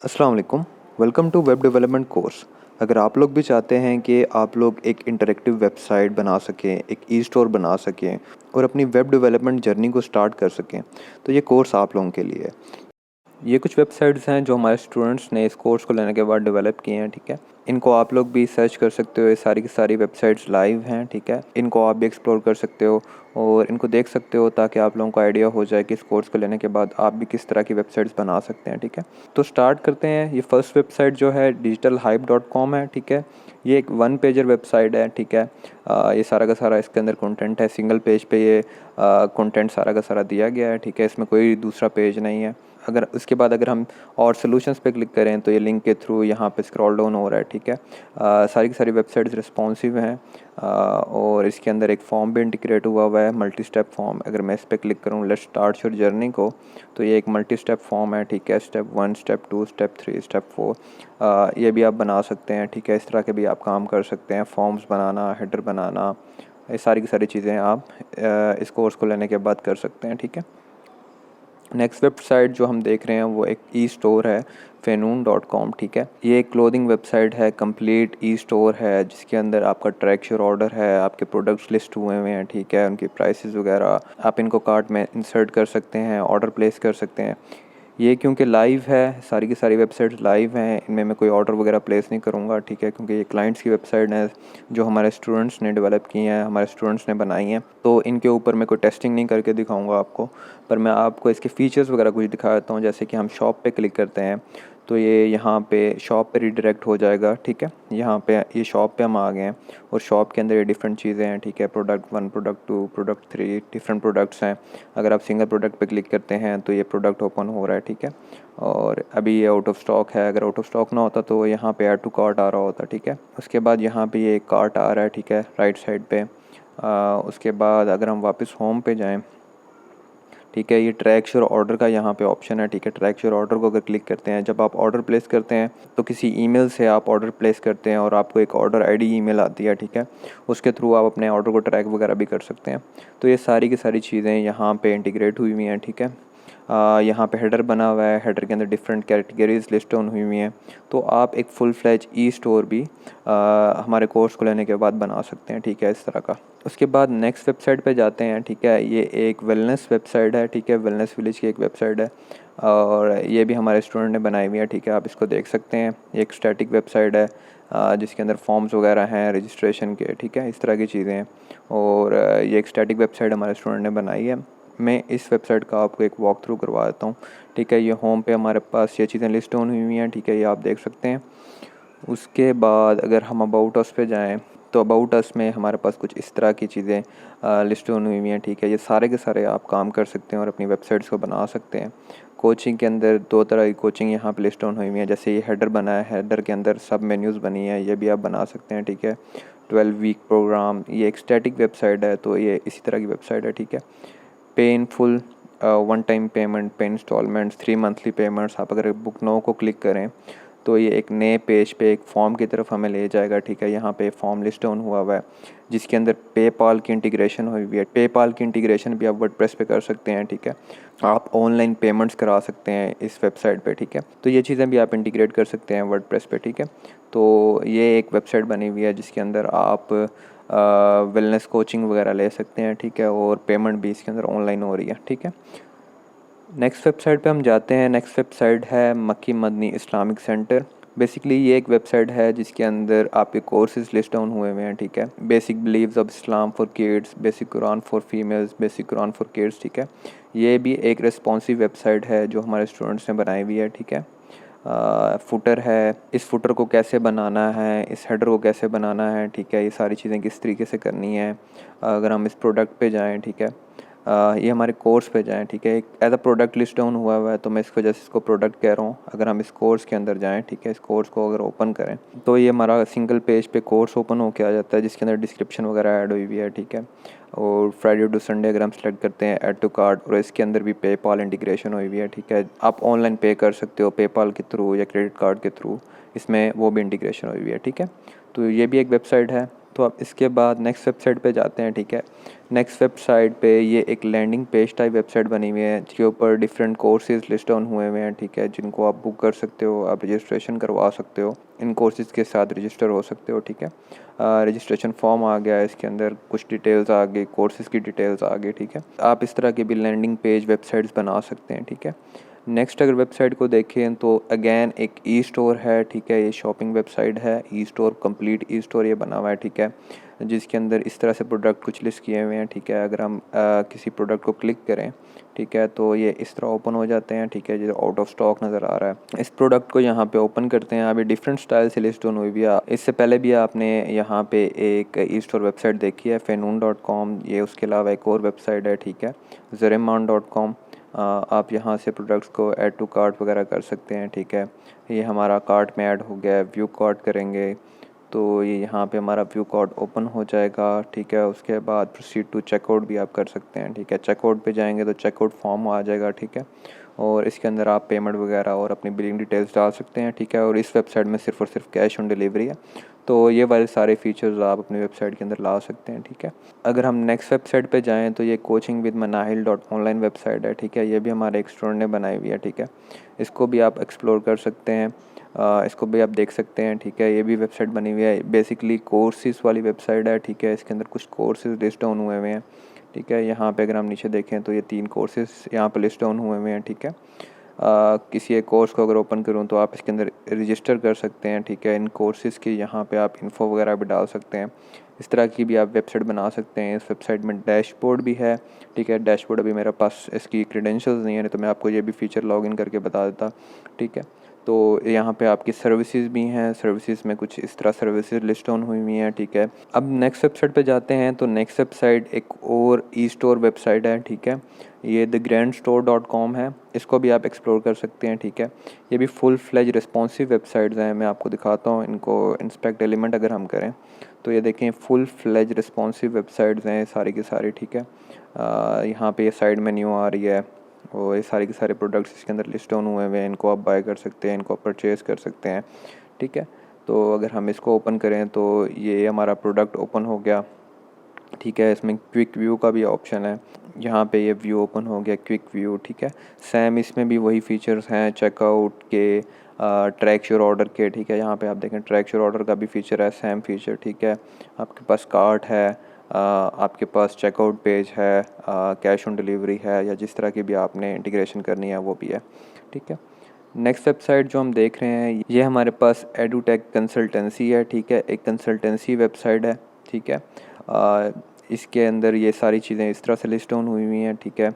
अस्सलाम वालेकुम। Welcome to web development course. अगर आप लोग भी चाहते हैं कि आप लोग एक इंटरेक्टिव वेबसाइट बना सकें, एक ई स्टोर बना सकें और अपनी वेब डेवलपमेंट जर्नी को स्टार्ट कर सकें, तो ये कोर्स आप लोगों के लिए है। ये कुछ वेबसाइट्स हैं जो हमारे स्टूडेंट्स ने इस कोर्स को लेने के बाद डेवलप किए हैं, ठीक है। इनको आप लोग भी सर्च कर सकते हो, ये सारी की सारी वेबसाइट्स लाइव हैं, ठीक है। इनको आप भी एक्सप्लोर कर सकते हो और इनको देख सकते हो ताकि आप लोगों को आइडिया हो जाए कि इस कोर्स को लेने के बाद आप भी किस तरह की वेबसाइट्स बना सकते हैं, ठीक है। तो स्टार्ट करते हैं। ये फर्स्ट वेबसाइट जो है digitalhype.com है, ठीक है। ये एक वन पेजर वेबसाइट है, ठीक है। ये सारा का सारा इसके अंदर कंटेंट है, सिंगल पेज पे ये कंटेंट सारा का सारा दिया गया है, ठीक है। इसमें कोई दूसरा पेज नहीं है। अगर उसके बाद अगर हम और सॉल्यूशंस पे क्लिक करें तो ये लिंक के थ्रू यहाँ पे स्क्रॉल डाउन हो रहा है, ठीक है। सारी की सारी वेबसाइट्स रिस्पॉन्सिव हैं और इसके अंदर एक फॉर्म भी इंटीग्रेट हुआ है, मल्टी स्टेप फॉर्म। अगर मैं इस पर क्लिक करूँ लेट्स स्टार्ट योर जर्नी को, तो ये एक मल्टी स्टेप फॉर्म है, ठीक है। स्टेप 1, स्टेप 2, स्टेप 3, स्टेप 4 ये भी आप बना सकते हैं, ठीक है। इस तरह के भी आप काम कर सकते हैं, फॉर्म्स बनाना, हेडर बनाना, ये सारी की सारी चीज़ें आप इस कोर्स को लेने के बाद कर सकते हैं, ठीक है। नेक्स्ट वेबसाइट जो हम देख रहे हैं वो एक ई स्टोर है, fenoon.com, ठीक है। ये एक क्लोथिंग वेबसाइट है, कंप्लीट ई स्टोर है, जिसके अंदर आपका ट्रैक योर ऑर्डर है, आपके प्रोडक्ट्स लिस्ट हुए हुए हैं, ठीक है। उनकी प्राइसेस वगैरह आप इनको कार्ट में इंसर्ट कर सकते हैं, ऑर्डर प्लेस कर सकते हैं। ये क्योंकि लाइव है, सारी की सारी वेबसाइट्स लाइव हैं, इनमें मैं कोई ऑर्डर वगैरह प्लेस नहीं करूँगा, ठीक है। क्योंकि ये क्लाइंट्स की वेबसाइट है जो हमारे स्टूडेंट्स ने डेवलप की हैं, हमारे स्टूडेंट्स ने बनाई हैं, तो इनके ऊपर मैं कोई टेस्टिंग नहीं करके दिखाऊंगा आपको, पर मैं आपको इसके फ़ीचर्स वगैरह कुछ दिखा देता हूँ। जैसे कि हम शॉप पे क्लिक करते हैं तो ये यहाँ पे शॉप पे रीडायरेक्ट हो जाएगा, ठीक है। यहाँ पे ये शॉप पे हम आ गए हैं और शॉप के अंदर ये डिफरेंट चीज़ें हैं, ठीक है। Product 1, product 2, product 3, different products हैं। अगर आप सिंगल प्रोडक्ट पे क्लिक करते हैं तो ये प्रोडक्ट ओपन हो रहा है, ठीक है। और अभी ये आउट ऑफ स्टॉक है। अगर आउट ऑफ स्टॉक ना होता तो यहाँ पे ऐड टू कार्ट आ रहा होता, ठीक है। उसके बाद यहाँ पे ये कार्ट आ रहा है, ठीक है, राइट साइड पे। उसके बाद अगर हम वापस होम पे जाएं, ठीक है, ये ट्रैक योर ऑर्डर का यहाँ पे ऑप्शन है, ठीक है। ट्रैक योर ऑर्डर को अगर क्लिक करते हैं, जब आप ऑर्डर प्लेस करते हैं तो किसी ईमेल से आप ऑर्डर प्लेस करते हैं और आपको एक ऑर्डर आईडी ईमेल आती है, ठीक है। उसके थ्रू आप अपने ऑर्डर को ट्रैक वगैरह भी कर सकते हैं। तो ये सारी की सारी चीज़ें यहाँ पे इंटीग्रेट हुई हुई हैं, ठीक है। यहाँ पे हेडर बना हुआ है, हेडर के अंदर डिफरेंट कैटेगरीज लिस्ट डाउन हुई हुई हैं। तो आप एक फुल फ्लैज ई स्टोर भी हमारे कोर्स को लेने के बाद बना सकते हैं, ठीक है, इस तरह का। उसके बाद नेक्स्ट वेबसाइट पे जाते हैं, ठीक है। ये एक वेलनेस वेबसाइट है, ठीक है, वेलनेस विलेज की एक वेबसाइट है और ये भी हमारे स्टूडेंट ने बनाई हुई है, ठीक है। आप इसको देख सकते हैं। एक स्टैटिक वेबसाइट है जिसके अंदर फॉर्म्स वगैरह हैं रजिस्ट्रेशन के, ठीक है, इस तरह की चीज़ें हैं। और ये एक स्टैटिक वेबसाइट हमारे स्टूडेंट ने बनाई है। मैं इस वेबसाइट का आपको एक वॉक थ्रू करवा देता हूँ, ठीक है। ये होम पे हमारे पास ये चीज़ें लिस्ट डाउन हुई हुई हैं, ठीक है, ये आप देख सकते हैं। उसके बाद अगर हम अबाउट अस पे जाएं तो अबाउट अस में हमारे पास कुछ इस तरह की चीज़ें लिस्ट डाउन हुई हुई हैं, ठीक है। ये सारे के सारे आप काम कर सकते हैं और अपनी वेबसाइट्स को बना सकते हैं। कोचिंग के अंदर 2 तरह की कोचिंग यहाँ पे लिस्ट डाउन हुई हुई है। जैसे ये हेडर बना है, हेडर के अंदर सब मेन्यूज़ बनी है, ये भी आप बना सकते हैं, ठीक है। 12 वीक प्रोग्राम, ये एक स्टैटिक वेबसाइट है, तो ये इसी तरह की वेबसाइट है, ठीक है। पे इन फुल, 1 टाइम पेमेंट, पे इंस्टॉलमेंट्स, 3 मंथली पेमेंट्स। आप अगर बुक नाउ को क्लिक करें तो ये एक नए पेज पे एक फॉर्म की तरफ हमें ले जाएगा, ठीक है। यहाँ पे फॉर्म लिस्ट डाउन हुआ है जिसके अंदर पेपाल की इंटीग्रेशन हुई हुई है। पेपाल की इंटीग्रेशन भी आप वर्डप्रेस पे कर सकते हैं, ठीक है। आप ऑनलाइन पेमेंट्स करा सकते हैं इस वेबसाइट पे, ठीक है। तो ये चीज़ें भी आप इंटीग्रेट कर सकते हैं वर्डप्रेस पे, ठीक है। तो ये एक वेबसाइट बनी हुई है जिसके अंदर आप वेलनेस कोचिंग वगैरह ले सकते हैं, ठीक है। और पेमेंट भी इसके अंदर ऑनलाइन हो रही है, ठीक है। नेक्स्ट वेबसाइट पे हम जाते हैं। नेक्स्ट वेबसाइट है मक्की मदनी इस्लामिक सेंटर। बेसिकली ये एक वेबसाइट है जिसके अंदर आपके कोर्सेज लिस्ट डाउन हुए हुए हैं, ठीक है। Basic beliefs of Islam for kids, basic Quran for females, basic Quran for kids, ठीक है। ये भी एक रिस्पॉन्सिव वेबसाइट है जो हमारे स्टूडेंट्स ने बनाई हुई है, ठीक है। फुटर है, इस फुटर को कैसे बनाना है, इस हेडर को कैसे बनाना है, ठीक है। ये सारी चीज़ें किस तरीके से करनी है। अगर हम इस प्रोडक्ट पे जाएं, ठीक है, ये हमारे कोर्स पे जाएं, ठीक है। एक as a product list down हुआ है तो मैं इस वजह से इसको प्रोडक्ट कह रहा हूँ। अगर हम इस कोर्स के अंदर जाएं, ठीक है, इस कोर्स को अगर ओपन करें तो ये हमारा सिंगल पेज पे कोर्स ओपन होके आ जाता है जिसके अंदर डिस्क्रिप्शन वगैरह ऐड हुई हुई है, ठीक है। और फ्राइडे टू संडे अगर हम सेलेक्ट करते हैं ऐड टू कार्ट, और इसके अंदर भी पेपाल इंटीग्रेशन हुई हुई है, ठीक है। आप ऑनलाइन पे कर सकते हो पेपाल के थ्रू या क्रेडिट कार्ड के थ्रू, इसमें वो भी इंटीग्रेशन हुई हुई है, ठीक है। तो ये भी एक वेबसाइट है। तो अब इसके बाद नेक्स्ट वेबसाइट पे जाते हैं, ठीक है। नेक्स्ट वेबसाइट पे ये एक लैंडिंग पेज टाइप वेबसाइट बनी हुई है जिसके ऊपर डिफरेंट कोर्सेज लिस्ट डाउन हुए हुए हैं, ठीक है, जिनको आप बुक कर सकते हो, आप रजिस्ट्रेशन करवा सकते हो, इन कोर्सेज़ के साथ रजिस्टर हो सकते हो, ठीक है। रजिस्ट्रेशन फॉर्म आ गया, इसके अंदर कुछ डिटेल्स आ गई, कोर्सेज़ की डिटेल्स आ गई, ठीक है। आप इस तरह की भी लैंडिंग पेज वेबसाइट्स बना सकते हैं, ठीक है। नेक्स्ट अगर वेबसाइट को देखें तो अगेन एक ई स्टोर है, ठीक है, ये शॉपिंग वेबसाइट है, e store, complete e store ये बना हुआ है, ठीक है, जिसके अंदर इस तरह से प्रोडक्ट कुछ लिस्ट किए हुए हैं, ठीक है। अगर हम किसी प्रोडक्ट को क्लिक करें, ठीक है, तो ये इस तरह ओपन हो जाते हैं, ठीक है, जो आउट ऑफ स्टॉक नज़र आ रहा है। इस प्रोडक्ट को यहाँ पे ओपन करते हैं, अभी डिफरेंट स्टाइल से लिस्ट डाउन हुई भी है। इससे पहले भी आपने यहाँ पे एक ई स्टोर वेबसाइट देखी है, fenoon.com, ये उसके अलावा एक और वेबसाइट है, ठीक है, zaremon.com। आप यहाँ से प्रोडक्ट्स को ऐड टू कार्ट वगैरह कर सकते हैं, ठीक है। ये हमारा कार्ट में ऐड हो गया है, व्यू कार्ट करेंगे तो ये यहाँ पे हमारा व्यू कार्ट ओपन हो जाएगा, ठीक है। उसके बाद प्रोसीड टू चेकआउट भी आप कर सकते हैं, ठीक है। चेकआउट पे जाएंगे तो चेकआउट फॉर्म आ जाएगा, ठीक है, और इसके अंदर आप पेमेंट वगैरह और अपनी बिलिंग डिटेल्स डाल सकते हैं, ठीक है। और इस वेबसाइट में सिर्फ और सिर्फ कैश ऑन डिलीवरी है, तो ये वाले सारे फीचर्स आप अपनी वेबसाइट के अंदर ला सकते हैं, ठीक है। अगर हम नेक्स्ट वेबसाइट पे जाएं तो ये coaching with Manahil dot online website है, ठीक है। ये भी हमारे एक स्टूडेंट ने बनाई हुई है, ठीक है। इसको भी आप एक्सप्लोर कर सकते हैं, इसको भी आप देख सकते हैं, ठीक है। ये भी वेबसाइट बनी हुई है, बेसिकली कोर्सेज़ वाली वेबसाइट है, ठीक है। इसके अंदर कुछ कोर्सेज़ लिस्ट डाउन हुए हुए हैं, ठीक है। यहाँ पे अगर हम नीचे देखें तो ये 3 कोर्सेज़ यहाँ पे लिस्ट डाउन हुए हुए हैं, ठीक है। किसी एक कोर्स को अगर ओपन करूँ तो आप इसके अंदर रजिस्टर कर सकते हैं, ठीक है। इन कोर्सेज़ की यहाँ पे आप इन्फो वगैरह भी डाल सकते हैं, इस तरह की भी आप वेबसाइट बना सकते हैं। इस वेबसाइट में डैशबोर्ड भी है, ठीक है। डैशबोर्ड अभी मेरे पास इसकी क्रेडेंशियल्स नहीं है, तो मैं आपको ये भी फ़ीचर लॉगिन करके बता देता, ठीक है। तो यहाँ पे आपकी सर्विसेज भी हैं, सर्विसेज में कुछ इस तरह सर्विसेज लिस्ट डाउन हुई हुई हैं, ठीक है। अब नेक्स्ट वेबसाइट पे जाते हैं तो नेक्स्ट वेबसाइट एक और ई स्टोर वेबसाइट है, ठीक है। ये thegrandstore.com है, इसको भी आप एक्सप्लोर कर सकते हैं, ठीक है। ये भी फुल फ्लेज रिस्पॉन्सिव वेबसाइट्स हैं, मैं आपको दिखाता हूँ इनको इंस्पेक्ट एलिमेंट अगर हम करें तो ये देखें फुल फ्लेज रिस्पॉन्सिव वेबसाइट्स हैं सारी की सारी, ठीक है। यहाँ पे ये साइड मेन्यू आ रही है और ये सारे के सारे प्रोडक्ट्स इसके अंदर लिस्ट डाउन हुए हुए हैं, इनको आप बाय कर सकते हैं, इनको आप परचेज़ कर सकते हैं, ठीक है। तो अगर हम इसको ओपन करें तो ये हमारा प्रोडक्ट ओपन हो गया, ठीक है। इसमें क्विक व्यू का भी ऑप्शन है, यहाँ पे ये व्यू ओपन हो गया, क्विक व्यू, ठीक है। सेम इसमें भी वही फीचर्स हैं चेकआउट के, ट्रैक योर ऑर्डर के, ठीक है। यहाँ पे आप देखें ट्रैक योर ऑर्डर का भी फीचर है, सेम फीचर, ठीक है। आपके पास कार्ट है, आपके पास चेकआउट पेज है, कैश ऑन डिलीवरी है, या जिस तरह की भी आपने इंटीग्रेशन करनी है वो भी है, ठीक है। नेक्स्ट वेबसाइट जो हम देख रहे हैं ये हमारे पास एडुटेक कंसल्टेंसी है, ठीक है। एक कंसल्टेंसी वेबसाइट है, ठीक है। इसके अंदर ये सारी चीज़ें इस तरह से लिस्ट डाउन हुई हुई हैं, ठीक है।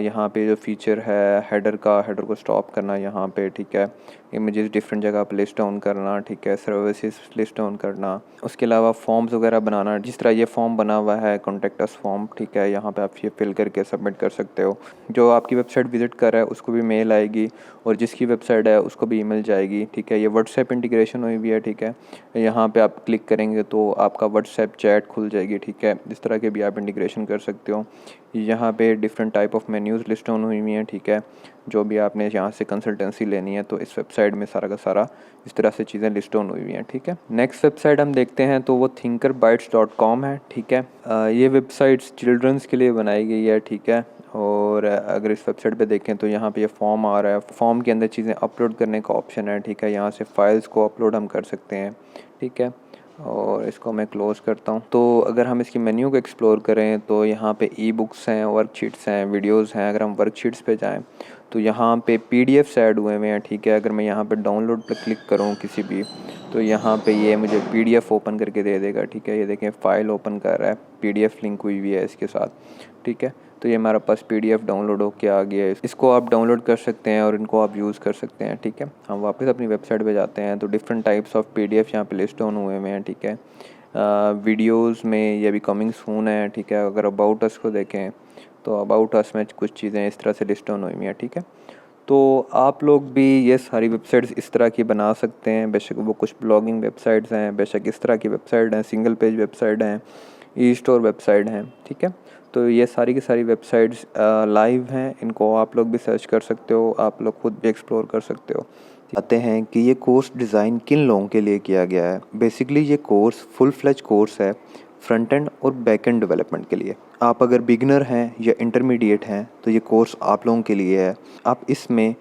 यहाँ पे जो फीचर है हेडर का, हेडर को स्टॉप करना यहाँ पे, ठीक है। इमेजेस डिफरेंट जगह पे लिस्ट डाउन करना, ठीक है। सर्विसेज लिस्ट डाउन करना, उसके अलावा फॉर्म्स वगैरह बनाना, जिस तरह ये फॉर्म बना हुआ है कॉन्टेक्ट अस फॉर्म, ठीक है। यहाँ पे आप ये फिल करके सबमिट कर सकते हो, जो आपकी वेबसाइट विजिट कर रहा है उसको भी मेल आएगी और जिसकी वेबसाइट है उसको भी ईमेल जाएगी, ठीक है। ये व्हाट्सएप इंटीग्रेशन हुई हुई है, ठीक है। यहाँ पे आप क्लिक करेंगे तो आपका व्हाट्सएप चैट खुल जाएगी, ठीक है। इस तरह के भी आप इंटीग्रेशन कर सकते हो। यहाँ पे different type of menus list down हुई हुई हैं, ठीक है। जो भी आपने यहाँ से कंसल्टेंसी लेनी है तो इस वेबसाइट में सारा का सारा इस तरह से चीज़ें लिस्ट डाउन हुई हुई हैं, ठीक है। नेक्स्ट वेबसाइट हम देखते हैं तो वो thinkerbytes.com है, ठीक है। ये वेबसाइट्स चिल्ड्रंस के लिए बनाई गई है, ठीक है। और अगर इस वेबसाइट पे देखें तो यहाँ पे ये फॉर्म आ रहा है, फॉर्म के अंदर चीज़ें अपलोड करने का ऑप्शन है, ठीक है। यहाँ से फाइल्स को अपलोड हम कर सकते हैं, ठीक है। और इसको मैं क्लोज़ करता हूँ। तो अगर हम इसकी मेन्यू को एक्सप्लोर करें तो यहाँ पे ई बुक्स हैं, वर्कशीट्स हैं, वीडियोज़ हैं। अगर हम वर्कशीट्स पे जाएँ तो यहाँ पे पीडीएफ्स ऐड हुए हुए हैं, ठीक है। अगर मैं यहाँ पे डाउनलोड पर क्लिक करूँ किसी भी तो यहाँ पे ये मुझे पीडीएफ ओपन करके दे देगा, ठीक है। ये देखें फ़ाइल ओपन कर रहा है, पीडीएफ लिंक हुई हुई है इसके साथ, ठीक है। तो ये हमारा पास पीडीएफ डाउनलोड होके आ गया है, इसको आप डाउनलोड कर सकते हैं और इनको आप यूज़ कर सकते हैं, ठीक है। हम वापस अपनी वेबसाइट पे जाते हैं तो डिफरेंट टाइप्स ऑफ पीडीएफ यहाँ पे लिस्ट डाउन हुए हुए हैं, ठीक है। वीडियोज़ में ये भी कमिंग सून है, ठीक है। अगर अबाउट अस को देखें तो अबाउट अस में कुछ चीज़ें इस तरह से लिस्ट डाउन हुई हुई हैं, ठीक है। तो आप लोग भी ये सारी वेबसाइट्स इस तरह की बना सकते हैं, बेशक वो कुछ ब्लॉगिंग वेबसाइट्स हैं, बेशक इस तरह की वेबसाइट हैं, सिंगल पेज वेबसाइट हैं, ई स्टोर वेबसाइट हैं, ठीक है। तो ये सारी की सारी वेबसाइट्स लाइव हैं, इनको आप लोग भी सर्च कर सकते हो, आप लोग खुद भी एक्सप्लोर कर सकते हो। आते हैं कि ये कोर्स डिज़ाइन किन लोगों के लिए किया गया है। बेसिकली ये कोर्स फुल फ्लेज कोर्स है फ्रंट एंड और बैक एंड डेवलपमेंट के लिए। आप अगर बिगिनर हैं या इंटरमीडिएट हैं तो ये कोर्स आप लोगों के लिए है। आप इसमें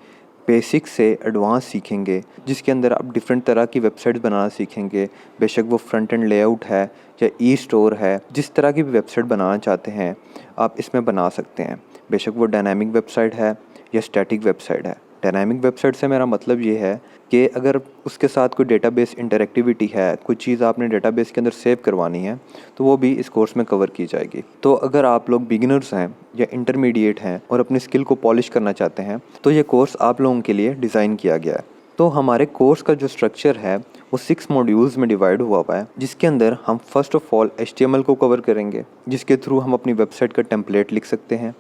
बेसिक से एडवांस सीखेंगे, जिसके अंदर आप डिफरेंट तरह की वेबसाइट्स बनाना सीखेंगे। बेशक वो फ्रंट एंड लेआउट है या ई स्टोर है, जिस तरह की भी वेबसाइट बनाना चाहते हैं आप इसमें बना सकते हैं। बेशक वो डायनामिक वेबसाइट है या स्टैटिक वेबसाइट है। डायनामिक वेबसाइट से मेरा मतलब ये है कि अगर उसके साथ कोई डेटाबेस इंटरेक्टिविटी है, कोई चीज़ आपने डेटाबेस के अंदर सेव करवानी है, तो वो भी इस कोर्स में कवर की जाएगी। तो अगर आप लोग बिगिनर्स हैं या इंटरमीडिएट हैं और अपनी स्किल को पॉलिश करना चाहते हैं तो ये कोर्स आप लोगों के लिए डिज़ाइन किया गया है। तो हमारे कोर्स का जो स्ट्रक्चर है वो 6 मॉड्यूल्स में डिवाइड हुआ है, जिसके अंदर हम फर्स्ट ऑफ ऑल HTML को कवर करेंगे, जिसके थ्रू हम अपनी वेबसाइट का टेम्पलेट लिख सकते हैं।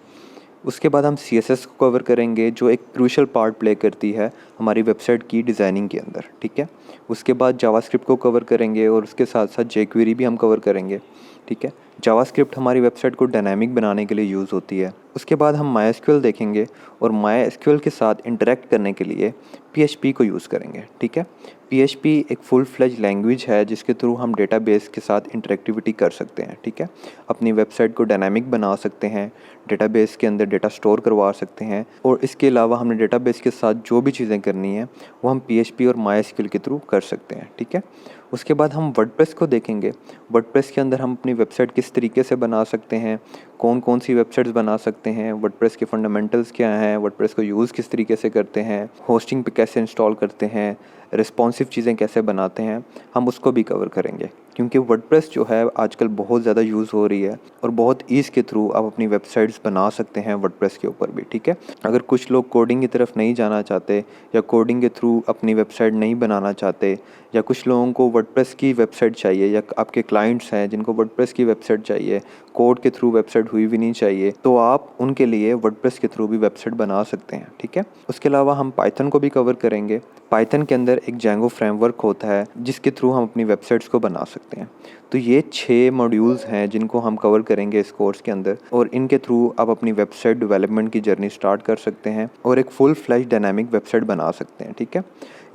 उसके बाद हम CSS को कवर करेंगे, जो एक क्रूशियल पार्ट प्ले करती है हमारी वेबसाइट की डिज़ाइनिंग के अंदर, ठीक है। उसके बाद जावास्क्रिप्ट को कवर करेंगे और उसके साथ साथ jQuery भी हम कवर करेंगे, ठीक है। जावास्क्रिप्ट हमारी वेबसाइट को डायनामिक बनाने के लिए यूज़ होती है। उसके बाद हम MySQL देखेंगे और MySQL के साथ इंटरेक्ट करने के लिए PHP को यूज़ करेंगे, ठीक है। PHP एक फुल फ्लेज लैंग्वेज है जिसके थ्रू हम डेटाबेस के साथ इंटरेक्टिविटी कर सकते हैं, ठीक है। अपनी वेबसाइट को डायनामिक बना सकते हैं, डेटाबेस के अंदर डेटा स्टोर करवा सकते हैं, और इसके अलावा हमने डेटाबेस के साथ जो भी चीज़ें करनी है वो हम PHP और MySQL के थ्रू कर सकते हैं, ठीक है। उसके बाद हम वर्डप्रेस को देखेंगे। वर्डप्रेस के अंदर हम अपनी वेबसाइट किस तरीके से बना सकते हैं, कौन कौन सी वेबसाइट्स बना सकते हैं, वर्डप्रेस के फंडामेंटल्स क्या हैं, वर्डप्रेस को यूज़ किस तरीके से करते हैं, होस्टिंग पे कैसे इंस्टॉल करते हैं, रिस्पॉन्सिव चीज़ें कैसे बनाते हैं, हम उसको भी कवर करेंगे। क्योंकि वर्डप्रेस जो है आजकल बहुत ज़्यादा यूज़ हो रही है और बहुत ईज़ के थ्रू आप अपनी वेबसाइट्स बना सकते हैं वर्डप्रेस के ऊपर भी, ठीक है। अगर कुछ लोग कोडिंग की तरफ नहीं जाना चाहते या कोडिंग के थ्रू अपनी वेबसाइट नहीं बनाना चाहते, या कुछ लोगों को वर्डप्रेस की वेबसाइट चाहिए, या आपके क्लाइंट्स हैं जिनको वर्डप्रेस की वेबसाइट चाहिए, कोड के थ्रू वेबसाइट हुई भी नहीं चाहिए, तो आप उनके लिए वर्डप्रेस के थ्रू भी वेबसाइट बना सकते हैं, ठीक है। उसके अलावा हम पाइथन को भी कवर करेंगे। पाइथन के अंदर एक जैंगो फ्रेमवर्क होता है जिसके थ्रू हम अपनी वेबसाइट्स को बना सकते हैं। तो ये 6 मॉड्यूल्स हैं जिनको हम कवर करेंगे इस कोर्स के अंदर, और इनके थ्रू आप अपनी वेबसाइट डेवलपमेंट की जर्नी स्टार्ट कर सकते हैं और एक फुल फ्लैश डायनामिक वेबसाइट बना सकते हैं, ठीक है।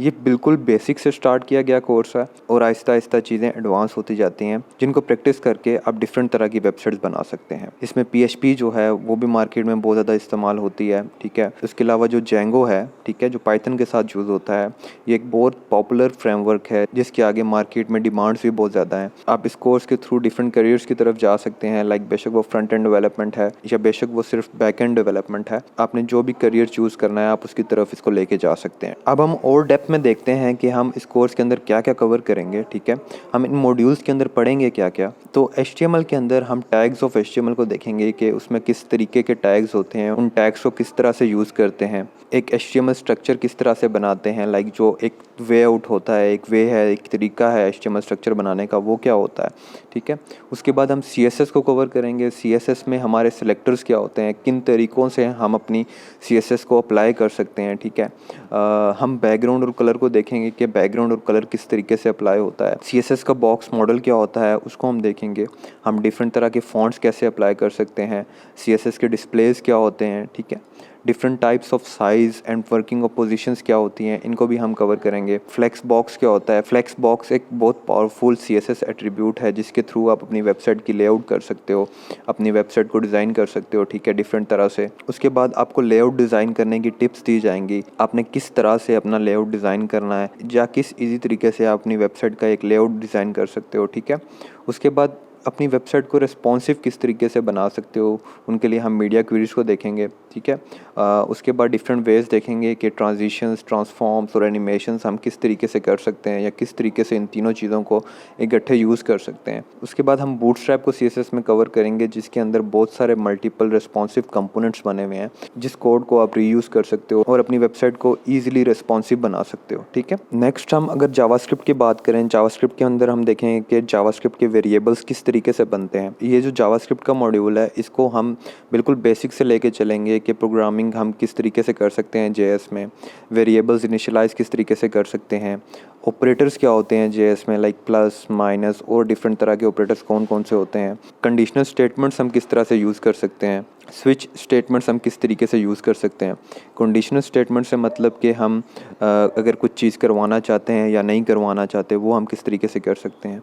ये बिल्कुल बेसिक से स्टार्ट किया गया कोर्स है और आहिस्ता आहिस्ता चीज़ें एडवांस होती जाती हैं, जिनको प्रैक्टिस करके आप डिफरेंट तरह की वेबसाइट्स बना सकते हैं। इसमें PHP जो है वो भी मार्केट में बहुत ज़्यादा इस्तेमाल होती है, ठीक है। उसके अलावा जो जेंगो है, ठीक है, जो पाइथन के साथ यूज़ होता है, ये एक बहुत पॉपुलर फ्रेमवर्क है जिसके आगे मार्केट में डिमांड्स भी बहुत ज़्यादा हैं। आप इस कोर्स के थ्रू डिफरेंट करियर्स की तरफ जा सकते हैं, लाइक बेशक वो फ्रंट एंड डेवलपमेंट है या बेशक वो सिर्फ बैक एंड डेवलपमेंट है। आपने जो भी करियर चूज़ करना है आप उसकी तरफ इसको लेके जा सकते हैं। अब हम और डेप्थ में देखते हैं कि हम इस कोर्स के अंदर क्या क्या कवर करेंगे, ठीक है। हम इन मॉड्यूल्स के अंदर पढ़ेंगे क्या क्या। तो HTML के अंदर हम टैग्स ऑफ HTML को देखेंगे कि उसमें किस तरीके के टैग्स होते हैं, उन टैग्स को किस तरह से यूज़ करते हैं, एक HTML स्ट्रक्चर किस तरह से बनाते हैं, लाइक जो एक वे आउट होता है, एक वे है, एक तरीका है HTML स्ट्रक्चर बनाने का, वो क्या होता है, ठीक है। उसके बाद हम CSS को कवर करेंगे। CSS में हमारे सिलेक्टर्स क्या होते हैं, किन तरीक़ों से हम अपनी CSS को अप्लाई कर सकते हैं, ठीक है। हम बैकग्राउंड और कलर को देखेंगे कि बैकग्राउंड और कलर किस तरीके से अप्लाई होता है। CSS का बॉक्स मॉडल क्या होता है उसको हम देखेंगे। हम डिफरेंट तरह के फ़ॉन्ट्स कैसे अप्लाई कर सकते हैं, CSS के डिस्प्लेज़ क्या होते हैं, ठीक है। Different types of size and working of positions क्या होती हैं, इनको भी हम कवर करेंगे। फ्लेक्स बॉक्स क्या होता है। फ्लेक्स बॉक्स एक बहुत पावरफुल CSS एट्रीब्यूट है जिसके थ्रू आप अपनी वेबसाइट की लेआउट कर सकते हो, अपनी वेबसाइट को डिज़ाइन कर सकते हो, ठीक है, डिफरेंट तरह से। उसके बाद आपको लेआउट डिज़ाइन करने की टिप्स दी जाएंगी, आपने किस तरह से अपना लेआउट डिज़ाइन करना है या किस ईजी तरीके से आप अपनी वेबसाइट का एक लेआउट डिज़ाइन कर सकते हो, ठीक है। उसके बाद अपनी वेबसाइट को रिस्पॉन्सिव किस तरीके से बना सकते हो, उनके लिए हम मीडिया क्वेरीज को देखेंगे, ठीक है। उसके बाद डिफरेंट वेज देखेंगे कि ट्रांजिशंस, ट्रांसफॉर्म्स और एनिमेशंस हम किस तरीके से कर सकते हैं या किस तरीके से इन तीनों चीज़ों को इकट्ठे यूज़ कर सकते हैं। उसके बाद हम बूटस्ट्रैप को CSS में कवर करेंगे, जिसके अंदर बहुत सारे मल्टीपल रिस्पॉन्सिव कंपोनेंट्स बने हुए हैं, जिस कोड को आप रीयूज़ कर सकते हो और अपनी वेबसाइट को ईजिली रिस्पॉन्सिव बना सकते हो, ठीक है। नेक्स्ट हम अगर जावास्क्रिप्ट की बात करें, जावास्क्रिप्ट के अंदर हम देखेंगे कि जावास्क्रिप्ट के वेरिएबल्स किस तरीके से बनते हैं। ये जो जावास्क्रिप्ट का मॉड्यूल है इसको हम बिल्कुल बेसिक से लेके चलेंगे कि प्रोग्रामिंग हम किस तरीके से कर सकते हैं JS में, वेरिएबल्स इनिशियलाइज किस तरीके से कर सकते हैं, ऑपरेटर्स क्या होते हैं JS में, लाइक प्लस, माइनस और डिफरेंट तरह के ऑपरेटर्स कौन कौन से होते हैं, कंडीशनल स्टेटमेंट्स हम किस तरह से यूज़ कर सकते हैं, स्विच स्टेटमेंट्स हम किस तरीके से यूज़ कर सकते हैं। कंडीशनल स्टेटमेंट से मतलब कि हम अगर कुछ चीज़ करवाना चाहते हैं या नहीं करवाना चाहते, वो हम किस तरीके से कर सकते हैं।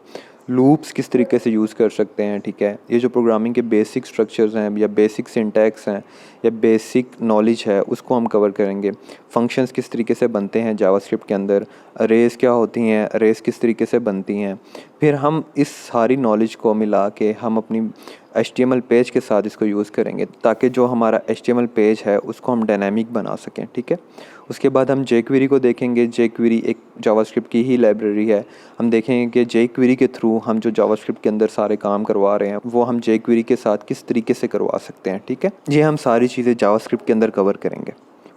लूप्स किस तरीके से यूज़ कर सकते हैं, ठीक है। ये जो प्रोग्रामिंग के बेसिक स्ट्रक्चर्स हैं या बेसिक सिंटैक्स हैं या बेसिक नॉलेज है, उसको हम कवर करेंगे। फंक्शंस किस तरीके से बनते हैं जावास्क्रिप्ट के अंदर, अरेज़ क्या होती हैं, अरेज़ किस तरीके से बनती हैं। फिर हम इस सारी नॉलेज को मिला के हम अपनी HTML पेज के साथ इसको यूज़ करेंगे, ताकि जो हमारा HTML पेज है उसको हम डायनामिक बना सकें, ठीक है। उसके बाद हम jQuery को देखेंगे। jQuery एक जावास्क्रिप्ट की ही लाइब्रेरी है। हम देखेंगे कि jQuery के थ्रू हम जो जावास्क्रिप्ट के अंदर सारे काम करवा रहे हैं, वो हम jQuery के साथ किस तरीके से करवा सकते हैं, ठीक है। ये हम सारी चीज़ें जावास्क्रिप्ट के अंदर कवर करेंगे।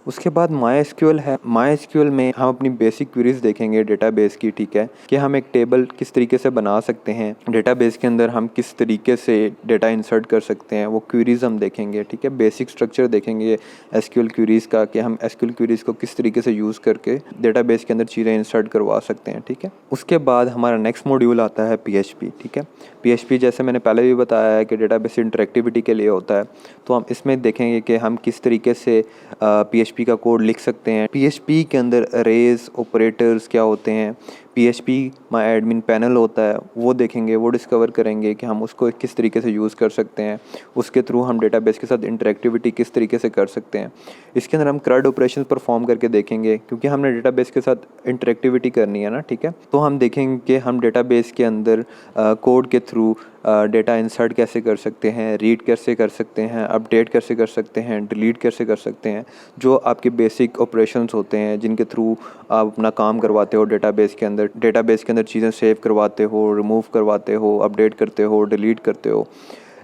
उसके बाद MySQL है। MySQL में हम अपनी बेसिक क्वेरीज देखेंगे डेटाबेस की, ठीक है, कि हम एक टेबल किस तरीके से बना सकते हैं, डेटाबेस के अंदर हम किस तरीके से डेटा इंसर्ट कर सकते हैं, वो क्वेरीज हम देखेंगे, ठीक है। बेसिक स्ट्रक्चर देखेंगे SQL क्वेरीज का, कि हम SQL क्वेरीज को किस तरीके से यूज़ करके डेटाबेस के अंदर चीज़ें इंसर्ट करवा सकते हैं, ठीक है। उसके बाद हमारा नेक्स्ट मॉड्यूल आता है PHP, ठीक है। PHP जैसे मैंने पहले भी बताया है कि डेटाबेस इंटरेक्टिविटी के लिए होता है, तो हम इसमें देखेंगे कि हम किस तरीके से PHP का कोड लिख सकते हैं। PHP के अंदर अरेज ऑपरेटर्स क्या होते हैं, PHP माई एडमिन पैनल होता है, वो देखेंगे, वो डिस्कवर करेंगे कि हम उसको किस तरीके से यूज़ कर सकते हैं। उसके थ्रू हम डेटाबेस के साथ इंटरेक्टिविटी किस तरीके से कर सकते हैं। इसके अंदर हम CRUD ऑपरेशंस परफॉर्म करके देखेंगे, क्योंकि हमने डेटाबेस के साथ इंटरेक्टिविटी करनी है ना, ठीक है। तो हम देखेंगे कि हम डेटाबेस के अंदर कोड के थ्रू डेटा इंसर्ट कैसे कर सकते हैं, रीड कैसे कर सकते हैं, अपडेट कैसे कर सकते हैं, डिलीट कैसे कर सकते हैं। जो आपके बेसिक ऑपरेशंस होते हैं जिनके थ्रू आप अपना काम करवाते हो डेटाबेस के अंदर चीज़ें सेव करवाते हो, रिमूव करवाते हो, अपडेट करते हो, डिलीट करते हो।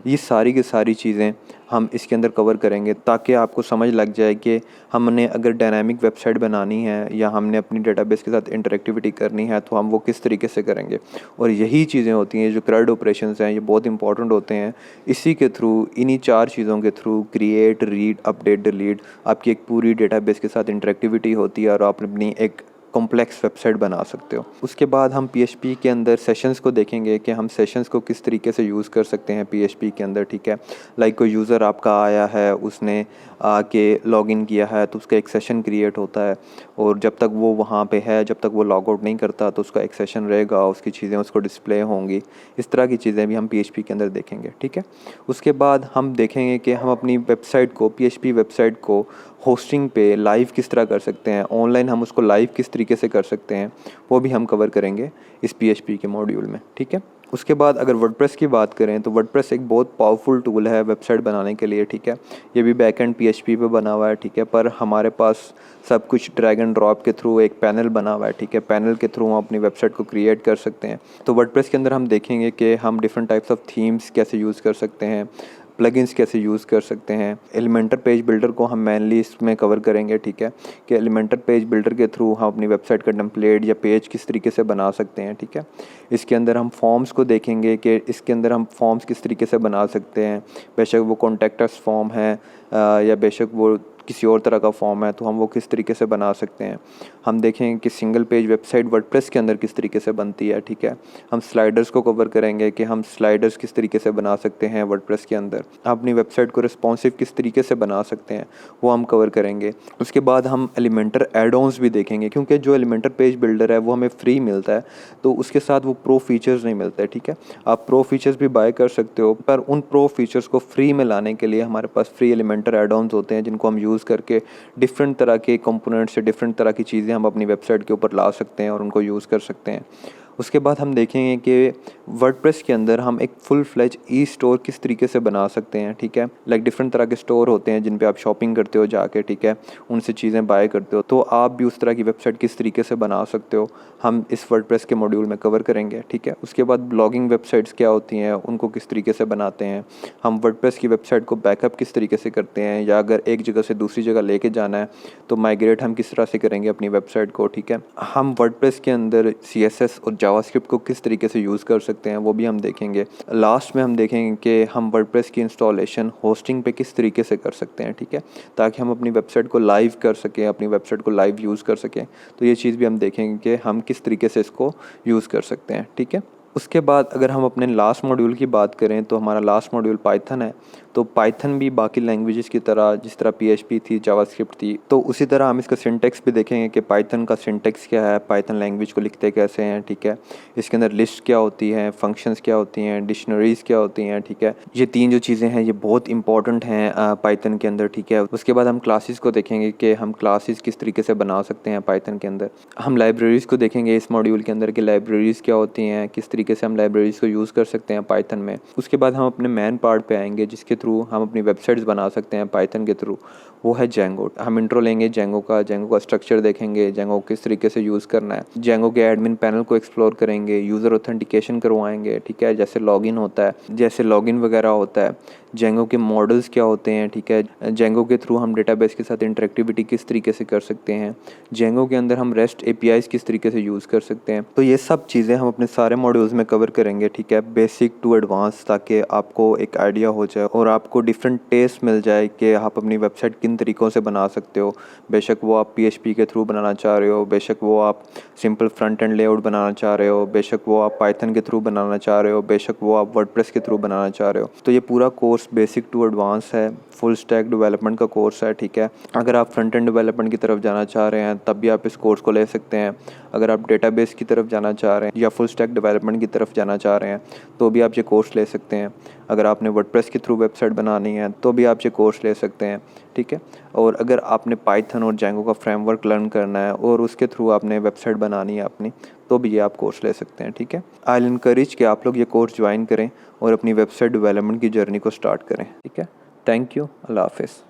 ये सारी की सारी चीज़ें हम इसके अंदर कवर करेंगे, ताकि आपको समझ लग जाए कि हमने अगर डायनामिक वेबसाइट बनानी है या हमने अपनी डेटाबेस के साथ इंटरेक्टिविटी करनी है, तो हम वो किस तरीके से करेंगे। और यही चीज़ें होती हैं जो CRUD ऑपरेशंस हैं, ये बहुत इंपॉर्टेंट होते हैं। इसी के थ्रू, इन्हीं 4 चीज़ों के through, create, read, update, delete, आपकी एक पूरी डेटाबेस के साथ इंटरेक्टिविटी होती है और आप अपनी एक कॉम्प्लेक्स वेबसाइट बना सकते हो। उसके बाद हम PHP के अंदर सेशंस को देखेंगे कि हम सेशंस को किस तरीके से यूज़ कर सकते हैं PHP के अंदर, ठीक है। लाइक कोई यूज़र आपका आया है, उसने आके लॉगिन किया है, तो उसका एक सेशन क्रिएट होता है, और जब तक वो वहाँ पे है, जब तक वो लॉग आउट नहीं करता, तो उसका एक सेशन रहेगा, उसकी चीज़ें उसको डिस्प्ले होंगी। इस तरह की चीज़ें भी हम PHP के अंदर देखेंगे, ठीक है। उसके बाद हम देखेंगे कि हम अपनी वेबसाइट को, PHP वेबसाइट को होस्टिंग पे लाइव किस तरह कर सकते हैं, ऑनलाइन हम उसको लाइव किस तरीके से कर सकते हैं, वो भी हम कवर करेंगे इस PHP के मॉड्यूल में, ठीक है। उसके बाद अगर वर्डप्रेस की बात करें, तो वर्डप्रेस एक बहुत पावरफुल टूल है वेबसाइट बनाने के लिए, ठीक है। ये भी बैकएंड PHP पे बना हुआ है, ठीक है, पर हमारे पास सब कुछ ड्रैग एंड ड्रॉप के थ्रू एक पैनल बना हुआ है, ठीक है। पैनल के थ्रू हम अपनी वेबसाइट को क्रिएट कर सकते हैं। तो वर्डप्रेस के अंदर हम देखेंगे कि हम डिफरेंट टाइप्स ऑफ थीम्स कैसे यूज़ कर सकते हैं, प्लगइन्स कैसे यूज़ कर सकते हैं। एलिमेंटर पेज बिल्डर को हम मेनली इसमें कवर करेंगे, ठीक है, कि एलिमेंटर पेज बिल्डर के थ्रू हम अपनी वेबसाइट का टेम्पलेट या पेज किस तरीके से बना सकते हैं, ठीक है। इसके अंदर हम फॉर्म्स को देखेंगे कि इसके अंदर हम फॉर्म्स किस तरीके से बना सकते हैं, बेशक वो कॉन्टैक्ट अस फॉर्म है या बेशक वो किसी और तरह का फॉर्म है, तो हम वो किस तरीके से बना सकते हैं। हम देखेंगे कि सिंगल पेज वेबसाइट वर्डप्रेस के अंदर किस तरीके से बनती है, ठीक है। हम स्लाइडर्स को कवर करेंगे कि हम स्लाइडर्स किस तरीके से बना सकते हैं वर्डप्रेस के अंदर। अपनी वेबसाइट को रिस्पॉन्सिव किस तरीके से बना सकते हैं, वो हम कवर करेंगे। उसके बाद हम एलिमेंटर एड ऑन्स भी देखेंगे, क्योंकि जो एलिमेंटर पेज बिल्डर है वो हमें फ्री मिलता है, तो उसके साथ वो प्रो फीचर्स नहीं मिलते, ठीक है। आप प्रो फीचर्स भी बाय कर सकते हो, पर उन प्रो फीचर्स को फ्री में लाने के लिए हमारे पास फ्री एलिमेंटर एड ऑन्स होते हैं, जिनको हम यूज़ करके डिफरेंट तरह के कंपोनेंट से डिफरेंट तरह की चीज़ें हम अपनी वेबसाइट के ऊपर ला सकते हैं और उनको यूज़ कर सकते हैं। उसके बाद हम देखेंगे कि वर्डप्रेस के अंदर हम एक फुल फ्लेज ई स्टोर किस तरीके से बना सकते हैं, ठीक है। लाइक डिफरेंट तरह के स्टोर होते हैं जिन पे आप शॉपिंग करते हो जाके, ठीक है, उनसे चीज़ें बाय करते हो, तो आप भी उस तरह की वेबसाइट किस तरीके से बना सकते हो, हम इस वर्डप्रेस के मॉड्यूल में कवर करेंगे, ठीक है। उसके बाद ब्लॉगिंग वेबसाइट्स क्या होती हैं, उनको किस तरीके से बनाते हैं, हम वर्डप्रेस की वेबसाइट को बैकअप किस तरीके से करते हैं, या अगर एक जगह से दूसरी जगह लेके जाना है तो माइग्रेट हम किस तरह से करेंगे अपनी वेबसाइट को, ठीक है। हम वर्डप्रेस के अंदर CSS और जावास्क्रिप्ट को किस तरीके से यूज़ कर सकते हैं, वो भी हम देखेंगे। लास्ट में हम देखेंगे कि हम वर्डप्रेस की इंस्टॉलेशन होस्टिंग पे किस तरीके से कर सकते हैं, ठीक है, ताकि हम अपनी वेबसाइट को लाइव कर सकें, अपनी वेबसाइट को लाइव यूज़ कर सकें। तो ये चीज़ भी हम देखेंगे कि हम किस तरीके से इसको यूज़ कर सकते हैं, ठीक है। उसके बाद अगर हम अपने लास्ट मॉड्यूल की बात करें, तो हमारा लास्ट मॉड्यूल पाइथन है। तो पाइथन भी बाकी लैंग्वेजेस की तरह, जिस तरह PHP थी, जावास्क्रिप्ट थी, तो उसी तरह हम इसका सिंटेक्स भी देखेंगे कि पाइथन का सिंटेक्स क्या है, पाइथन लैंग्वेज को लिखते कैसे हैं, ठीक है। इसके अंदर लिस्ट क्या होती है, फंक्शंस क्या होती हैं, डिक्शनरीज क्या होती हैं, ठीक है। ये 3 जो चीज़ें हैं ये बहुत इंपॉर्टेंट हैं पाइथन के अंदर, ठीक है। उसके बाद हम क्लासेस को देखेंगे कि हम क्लासेस किस तरीके से बना सकते हैं पाइथन के अंदर। हम लाइब्रेरीज़ को देखेंगे इस मॉड्यूल के अंदर कि लाइब्रेरीज़ क्या होती हैं, किस तरीके से हम लाइब्रेरीज़ को यूज़ कर सकते हैं पाइथन में। उसके बाद हम अपने मेन पार्ट पे आएंगे जिसके थ्रू हम अपनी वेबसाइट्स बना सकते हैं पाइथन के थ्रू, वो है जेंगो। हम इंट्रो लेंगे जेंगो का स्ट्रक्चर देखेंगे, जेंगो किस तरीके से यूज़ करना है, जेंगो के एडमिन पैनल को एक्सप्लोर करेंगे, यूज़र ऑथेंटिकेशन करवाएंगे, ठीक है, जैसे लॉगिन होता है, जैसे लॉगिन वगैरह होता है, जेंगो के मॉडल्स क्या होते हैं, ठीक है। जेंगो के थ्रू हम डेटाबेस के साथ इंटरेक्टिविटी किस तरीके से कर सकते हैं, जेंगो के अंदर हम रेस्ट APIs किस तरीके से यूज़ कर सकते हैं। तो ये सब चीज़ें हम अपने सारे मॉड्यूल्स में कवर करेंगे, ठीक है, बेसिक टू एडवांस, ताकि आपको एक आइडिया हो जाए और आपको डिफरेंट टेस्ट मिल जाए कि आप अपनी वेबसाइट किन तरीक़ों से बना सकते हो। बेशक वो आप PHP के थ्रू बनाना चाह रहे हो, बेशक वो आप सिंपल फ्रंट एंड लेआउट बनाना चाह रहे हो, बेशक वो आप पाइथन के थ्रू बनाना चाह रहे हो, बेशक वो आप वर्डप्रेस के थ्रू बनाना चाह रहे हो। तो ये पूरा कोर्स बेसिक टू एडवांस है, फुल स्टैक डेवलपमेंट का कोर्स है, ठीक है। अगर आप फ्रंट एंड डेवलपमेंट की तरफ जाना चाह रहे हैं तब भी आप इस कोर्स को ले सकते हैं। अगर आप डेटाबेस की तरफ जाना चाह रहे हैं या फुल स्टैक डेवलपमेंट की तरफ जाना चाह रहे हैं तो भी आप ये कोर्स ले सकते हैं। अगर आपने वर्डप्रेस के थ्रू वेबसाइट बनानी है तो भी आप ये कोर्स ले सकते हैं, ठीक है। और अगर आपने पाइथन और जेंगो का फ्रेमवर्क लर्न करना है और उसके थ्रू आपने वेबसाइट बनानी है अपनी, तो भी ये आप कोर्स ले सकते हैं, ठीक है। आई विल एनकरेज कि आप लोग ये कोर्स ज्वाइन करें और अपनी वेबसाइट डेवलपमेंट की जर्नी को स्टार्ट करें, ठीक है। थैंक यू, अल्लाह हाफिज़।